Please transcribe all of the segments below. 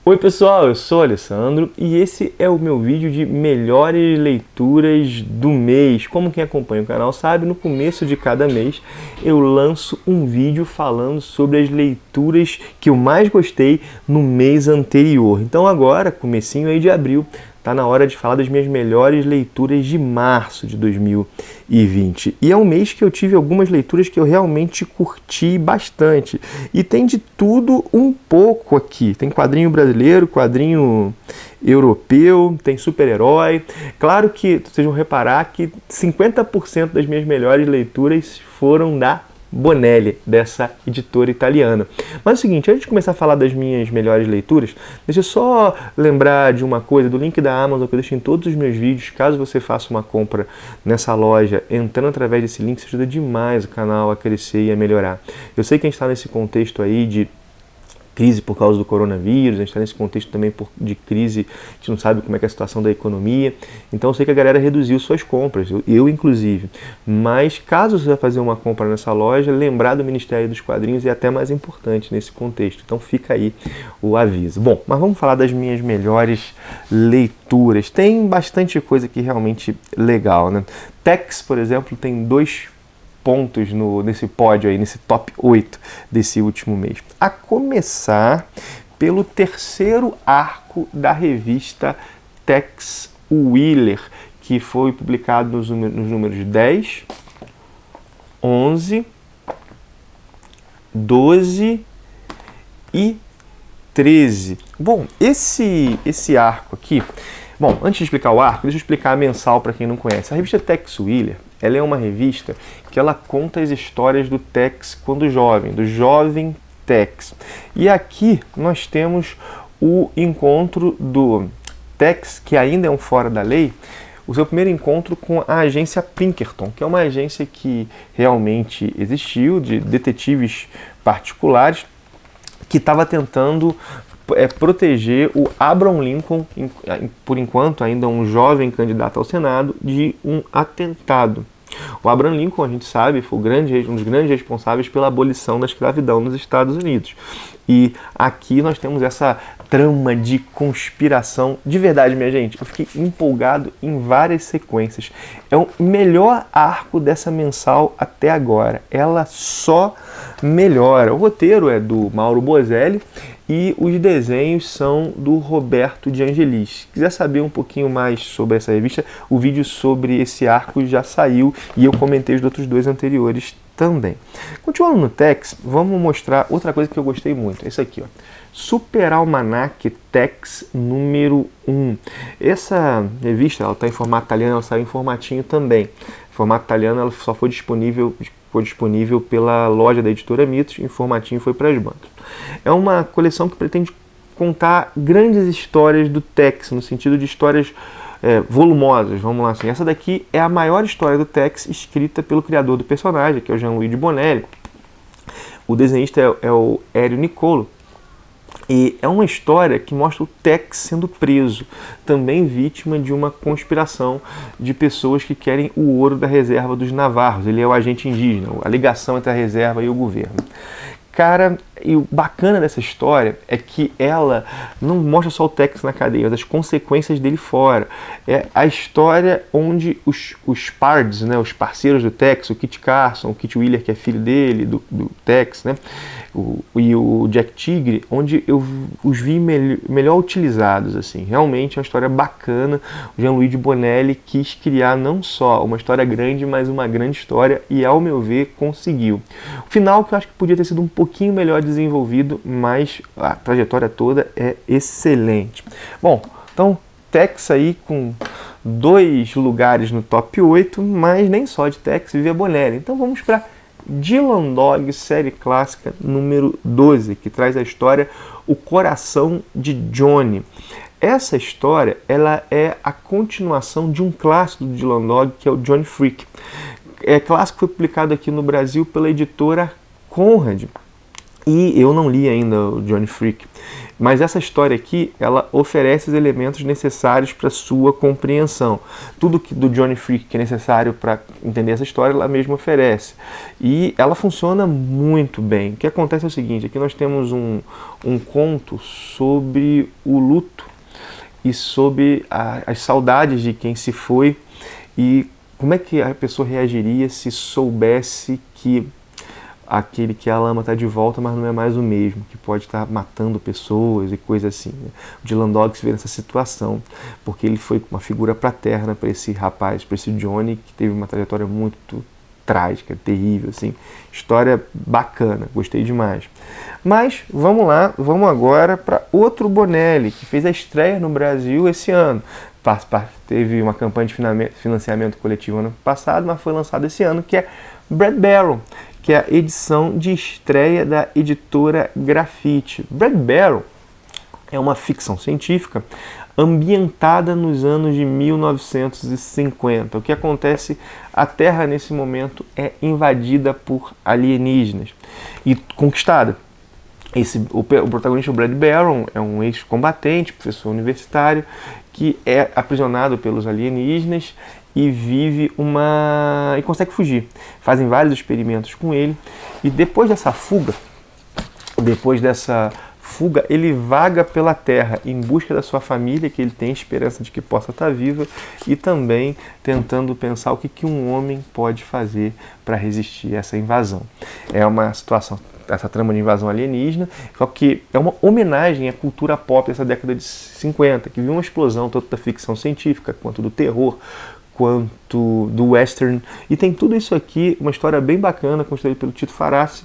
Oi pessoal, eu sou o Alessandro e esse é o meu vídeo de melhores leituras do mês. Como quem acompanha o canal sabe, no começo de cada mês eu lanço um vídeo falando sobre as leituras que eu mais gostei no mês anterior. Então agora, comecinho aí de abril, tá na hora de falar das minhas melhores leituras de março de 2020. E é um mês que eu tive algumas leituras que eu realmente curti bastante. E tem de tudo um pouco aqui. Tem quadrinho brasileiro, quadrinho europeu, tem super-herói. Claro que vocês vão reparar que 50% das minhas melhores leituras foram da Bonelli, dessa editora italiana. Mas é o seguinte, antes de começar a falar das minhas melhores leituras, deixa eu só lembrar de uma coisa, do link da Amazon que eu deixo em todos os meus vídeos. Caso você faça uma compra nessa loja, entrando através desse link, isso ajuda demais o canal a crescer e a melhorar. Eu sei que a gente está nesse contexto aí de crise por causa do coronavírus, a gente está nesse contexto também de crise, a gente não sabe como é que é a situação da economia, então eu sei que a galera reduziu suas compras, eu inclusive, mas caso você vai fazer uma compra nessa loja, lembrar do Ministério dos Quadrinhos é até mais importante nesse contexto, então fica aí o aviso. Bom, mas vamos falar das minhas melhores leituras, tem bastante coisa aqui realmente legal, né? Tex, por exemplo, tem 2 pontos nesse pódio aí, nesse top 8 desse último mês. A começar pelo terceiro arco da revista Tex Willer, que foi publicado nos números 10, 11, 12 e 13. Bom, esse arco aqui... Bom, antes de explicar o arco, deixa eu explicar a mensal para quem não conhece. A revista Tex Willer, ela é uma revista que ela conta as histórias do Tex quando jovem, do jovem Tex. E aqui nós temos o encontro do Tex, que ainda é um fora da lei, o seu primeiro encontro com a agência Pinkerton, que é uma agência que realmente existiu, de detetives particulares, que estava tentando proteger o Abraham Lincoln, por enquanto ainda um jovem candidato ao Senado, de um atentado. O Abraham Lincoln, a gente sabe, foi um dos grandes responsáveis pela abolição da escravidão nos Estados Unidos. E aqui nós temos essa trama de conspiração. De verdade, minha gente, eu fiquei empolgado em várias sequências. É o melhor arco dessa mensal até agora. Ela só melhora. O roteiro é do Mauro Bozelli e os desenhos são do Roberto de Angelis. Se quiser saber um pouquinho mais sobre essa revista, o vídeo sobre esse arco já saiu e eu comentei os outros 2 anteriores também. Continuando no Tex, vamos mostrar outra coisa que eu gostei muito. É isso aqui, ó. Super Almanac Tex número 1. Essa revista, ela está em formato italiano, ela saiu em formatinho também. Em formato italiano, ela só foi disponível pela loja da editora Mitos, em formatinho foi para as bancas. É uma coleção que pretende contar grandes histórias do Tex, no sentido de histórias volumosas, vamos lá assim. Essa daqui é a maior história do Tex escrita pelo criador do personagem, que é o Gianluigi Bonelli. O desenhista é o Hélio Nicolo. E é uma história que mostra o Tex sendo preso, também vítima de uma conspiração de pessoas que querem o ouro da reserva dos navarros. Ele é o agente indígena, a ligação entre a reserva e o governo. Cara, e o bacana dessa história é que ela não mostra só o Tex na cadeia, mas as consequências dele fora. É a história onde os pards, né, os parceiros do Tex, o Kit Carson, o Kit Wheeler, que é filho dele, do Tex, né, e o Jack Tigre, onde eu os vi melhor utilizados, assim. Realmente é uma história bacana. O Gianluigi Bonelli quis criar não só uma história grande, mas uma grande história e, ao meu ver, conseguiu. O final, que eu acho que podia ter sido um pouquinho melhor desenvolvido, mas a trajetória toda é excelente. Bom, então Tex aí com 2 lugares no top 8, mas nem só de Tex vive a Bonelli. Então vamos para Dylan Dog, série clássica número 12, que traz a história O Coração de Johnny. Essa história, ela é a continuação de um clássico do Dylan Dog, que é o Johnny Freak. É clássico, foi publicado aqui no Brasil pela editora Conrad. E eu não li ainda o Johnny Freak, mas essa história aqui, ela oferece os elementos necessários para sua compreensão. Tudo que do Johnny Freak que é necessário para entender essa história, ela mesma oferece. E ela funciona muito bem. O que acontece é o seguinte, aqui nós temos um conto sobre o luto e sobre as saudades de quem se foi e como é que a pessoa reagiria se soubesse que aquele que ela ama está de volta, mas não é mais o mesmo, que pode estar matando pessoas e coisas assim. Né? O Dylan Dog se vê nessa situação, porque ele foi uma figura paterna para esse rapaz, para esse Johnny, que teve uma trajetória muito trágica, terrível, assim. História bacana, gostei demais. Mas vamos lá, vamos agora para outro Bonelli, que fez a estreia no Brasil esse ano. Teve uma campanha de financiamento coletivo ano passado, mas foi lançado esse ano, que é Brad Barrow, que é a edição de estreia da editora Grafite. Brad Barrow é uma ficção científica ambientada nos anos de 1950. O que acontece? A Terra, nesse momento, é invadida por alienígenas e conquistada. O protagonista, o Brad Barrow, é um ex-combatente, professor universitário, que é aprisionado pelos alienígenas e e consegue fugir. Fazem vários experimentos com ele e depois dessa fuga, ele vaga pela Terra em busca da sua família, que ele tem esperança de que possa estar viva, e também tentando pensar o que um homem pode fazer para resistir a essa invasão. É uma situação, essa trama de invasão alienígena, só que é uma homenagem à cultura pop dessa década de 50, que viu uma explosão tanto da ficção científica quanto do terror, quanto do western, e tem tudo isso aqui, uma história bem bacana, construída pelo Tito Farassi.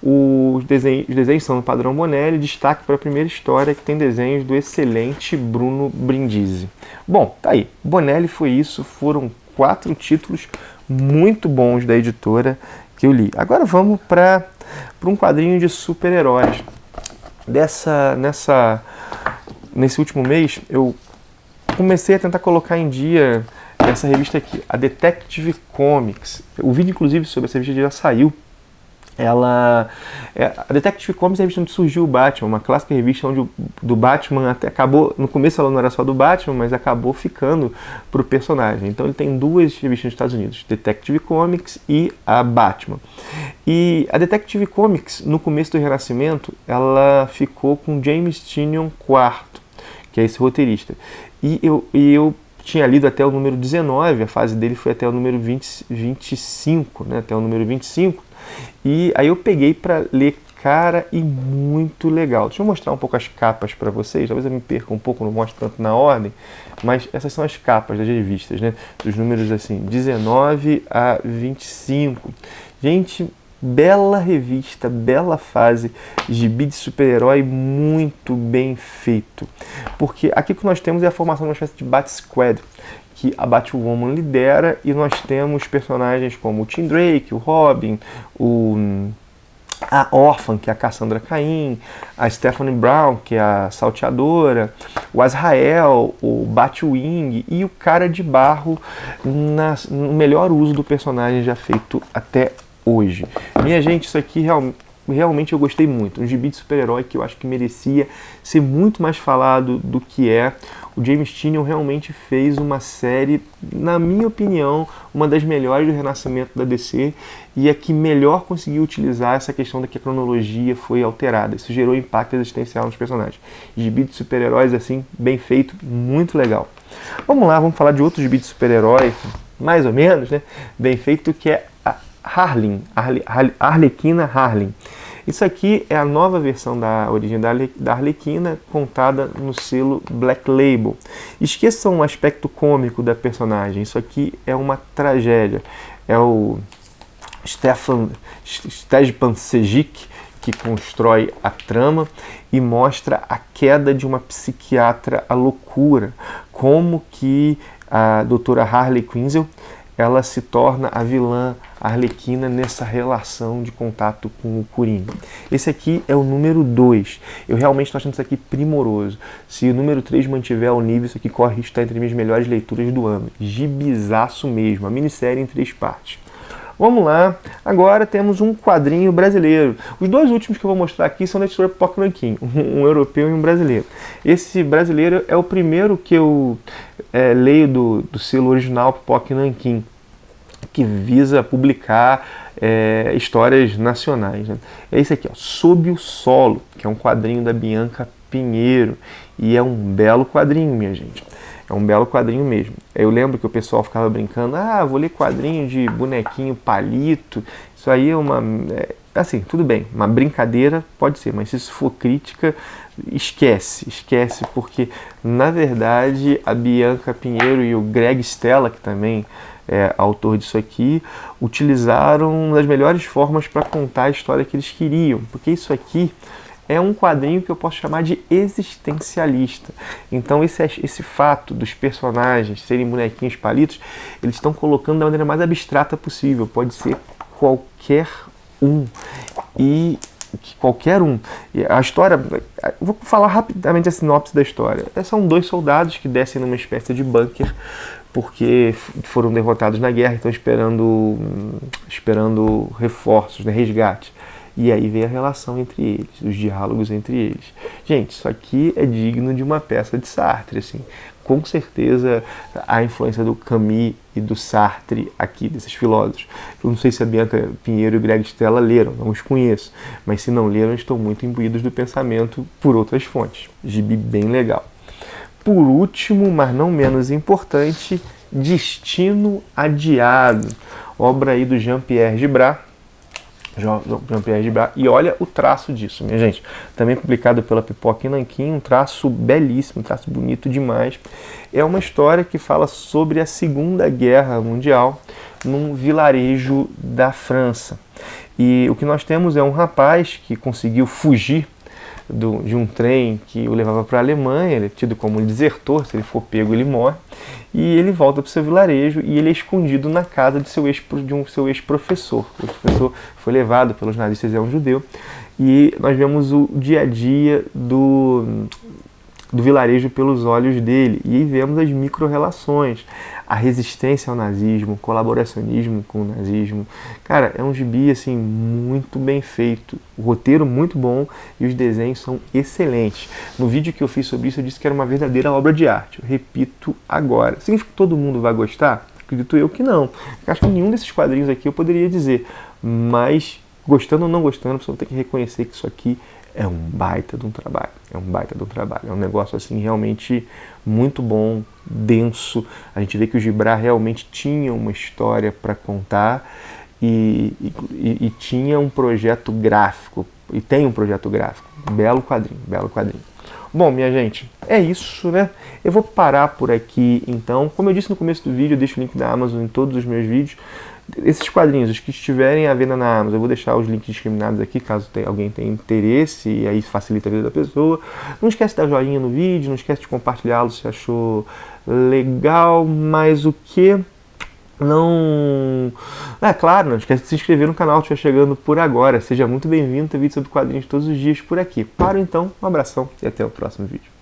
Os desenhos são no padrão Bonelli, destaque para a primeira história, que tem desenhos do excelente Bruno Brindisi. Bom, tá aí, Bonelli foi isso, foram 4 títulos muito bons da editora que eu li. Agora vamos para um quadrinho de super-heróis. Nesse último mês, eu comecei a tentar colocar em dia essa revista aqui, a Detective Comics. O vídeo, inclusive, sobre essa revista já saiu. A Detective Comics é a revista onde surgiu o Batman, uma clássica revista onde do Batman até acabou, no começo ela não era só do Batman, mas acabou ficando pro personagem. Então ele tem 2 revistas nos Estados Unidos, Detective Comics e a Batman. E a Detective Comics, no começo do Renascimento, ela ficou com James Tynion IV, que é esse roteirista. E eu tinha lido até o número 19, a fase dele foi até o número 25, né, até o número 25, e aí eu peguei para ler, cara, e muito legal. Deixa eu mostrar um pouco as capas para vocês, talvez eu me perca um pouco, não mostro tanto na ordem, mas essas são as capas das revistas, né, dos números assim, 19 a 25. Gente, bela revista, bela fase, gibi de super-herói muito bem feito. Porque aqui o que nós temos é a formação de uma espécie de Bat-Squad, que a Batwoman lidera, e nós temos personagens como o Tim Drake, o Robin, a Orphan, que é a Cassandra Cain, a Stephanie Brown, que é a Salteadora, o Azrael, o Batwing e o Cara de Barro, no melhor uso do personagem já feito até hoje. Minha gente, isso aqui realmente eu gostei muito. Um gibi de super-herói que eu acho que merecia ser muito mais falado do que é. O James Tynion realmente fez uma série, na minha opinião, uma das melhores do renascimento da DC, e a que melhor conseguiu utilizar essa questão de que a cronologia foi alterada. Isso gerou impacto existencial nos personagens. Gibi de super-heróis, assim, bem feito, muito legal. Vamos lá, vamos falar de outro gibi de super-herói, mais ou menos, né? Bem feito, que é Arlequina Harley. Isso aqui é a nova versão da origem da Arlequina, contada no selo Black Label. Esqueçam o aspecto cômico da personagem, isso aqui é uma tragédia. É o Stepan Sejic que constrói a trama e mostra a queda de uma psiquiatra à loucura, como que a doutora Harley Quinzel ela se torna a vilã Arlequina nessa relação de contato com o Coringa. Esse aqui é o número 2. Eu realmente estou achando isso aqui primoroso. Se o número 3 mantiver ao nível, isso aqui corre risco de estar entre minhas melhores leituras do ano. Gibizaço mesmo, a minissérie em 3 partes. Vamos lá, agora temos um quadrinho brasileiro. Os dois últimos que eu vou mostrar aqui são da editora Pipoca Nanquim, um europeu e um brasileiro. Esse brasileiro é o primeiro que eu leio do selo original Pipoca Nanquim, que visa publicar histórias nacionais. Né? É esse aqui, ó, Sob o Solo, que é um quadrinho da Bianca Pinheiro, e é um belo quadrinho, minha gente. É um belo quadrinho mesmo. Eu lembro que o pessoal ficava brincando, vou ler quadrinho de bonequinho palito, isso aí é uma... assim, tudo bem, uma brincadeira pode ser, mas se isso for crítica, esquece, porque, na verdade, a Bianca Pinheiro e o Greg Stella, que também é autor disso aqui, utilizaram das melhores formas para contar a história que eles queriam, porque isso aqui é um quadrinho que eu posso chamar de existencialista. Então esse fato dos personagens serem bonequinhos palitos, eles estão colocando da maneira mais abstrata possível, pode ser qualquer um. E qualquer um. A história, vou falar rapidamente a sinopse da história. São dois soldados que descem numa espécie de bunker porque foram derrotados na guerra, estão esperando reforços, né, resgate. E aí vem a relação entre eles, os diálogos entre eles. Gente, isso aqui é digno de uma peça de Sartre, assim. Com certeza a influência do Camus e do Sartre aqui, desses filósofos. Eu não sei se a Bianca Pinheiro e o Greg Stella leram, não os conheço. Mas se não leram, estão muito imbuídos do pensamento por outras fontes. Gibi bem legal. Por último, mas não menos importante, Destino Adiado. Obra aí do Jean-Pierre Gibrat. E olha o traço disso, minha gente. Também publicado pela Pipoca Nanquim, um traço belíssimo, um traço bonito demais. É uma história que fala sobre a Segunda Guerra Mundial num vilarejo da França. E o que nós temos é um rapaz que conseguiu fugir de um trem que o levava para a Alemanha, ele é tido como um desertor, se ele for pego ele morre, e ele volta para o seu vilarejo e ele é escondido na casa de um seu ex-professor. O professor foi levado pelos nazistas, é um judeu, e nós vemos o dia a dia do vilarejo pelos olhos dele, e aí vemos as micro-relações, a resistência ao nazismo, o colaboracionismo com o nazismo. Cara, é um gibi assim, muito bem feito, o roteiro muito bom e os desenhos são excelentes. No vídeo que eu fiz sobre isso eu disse que era uma verdadeira obra de arte, eu repito agora. Significa que todo mundo vai gostar? Acredito eu que não. Eu acho que nenhum desses quadrinhos aqui eu poderia dizer, mas gostando ou não gostando, você tem que reconhecer que isso aqui é um baita de um trabalho, é um negócio assim realmente muito bom, denso. A gente vê que o Gibrat realmente tinha uma história para contar e tinha um projeto gráfico, e tem um projeto gráfico, belo quadrinho. Bom, minha gente, é isso, né? Eu vou parar por aqui, então. Como eu disse no começo do vídeo, eu deixo o link da Amazon em todos os meus vídeos. Esses quadrinhos, os que estiverem à venda na Amazon, eu vou deixar os links discriminados aqui, caso alguém tenha interesse, e aí facilita a vida da pessoa. Não esquece de dar joinha no vídeo, não esquece de compartilhá-lo se achou legal, mas o que... Não... claro, não esquece de se inscrever no canal se estiver chegando por agora. Seja muito bem-vindo, ter vídeo sobre quadrinhos todos os dias por aqui. Paro então, um abração e até o próximo vídeo.